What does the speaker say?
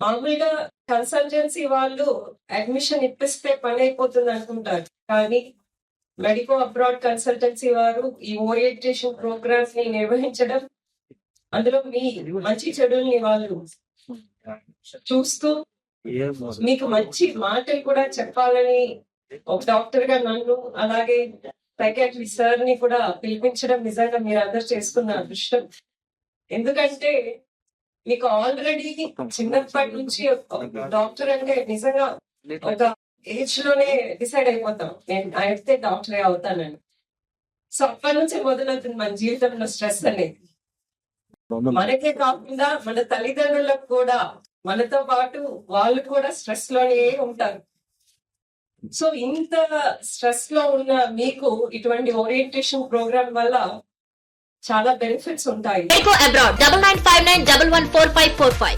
మామూలుగా కన్సల్టెన్సీ వాళ్ళు అడ్మిషన్ ఇప్పిస్తే పని అయిపోతుంది అనుకుంటారు. కానీ మెడికో అబ్రాడ్ కన్సల్టెన్సీ వారు ఈ ఓరియంటేషన్ ప్రోగ్రామ్స్ ని నిర్వహించడం, అందులో మీ మంచి చెడుల్ని వాళ్ళు చూస్తూ మీకు మంచి మాటలు కూడా చెప్పాలని ఒక డాక్టర్ గా నన్ను, అలాగే సైకాట్రీ సార్ ని కూడా పిలిపించడం నిజంగా మీరు అందరు చేసుకున్న అదృష్టం. ఎందుకంటే మీకు ఆల్రెడీ చిన్నప్పటి నుంచి డాక్టర్ అంటే నిజంగా ఒక ఏజ్ లోనే డిసైడ్ అయిపోతాం, నేను అయితే డాక్టరే అవుతానని. సో అప్పటి నుంచి మొదలవుతుంది మన జీవితంలో స్ట్రెస్ అనేది. మనకే కాకుండా మన తల్లిదండ్రులకు కూడా, మనతో పాటు వాళ్ళు కూడా స్ట్రెస్ లోనే ఉంటారు. సో ఇంత స్ట్రెస్ లో ఉన్న మీకు ఇటువంటి ఓరియంటేషన్ ప్రోగ్రామ్ వల్ల చాలా బెనిఫిట్స్ ఉంటాయి. Medico Abroad 9959114545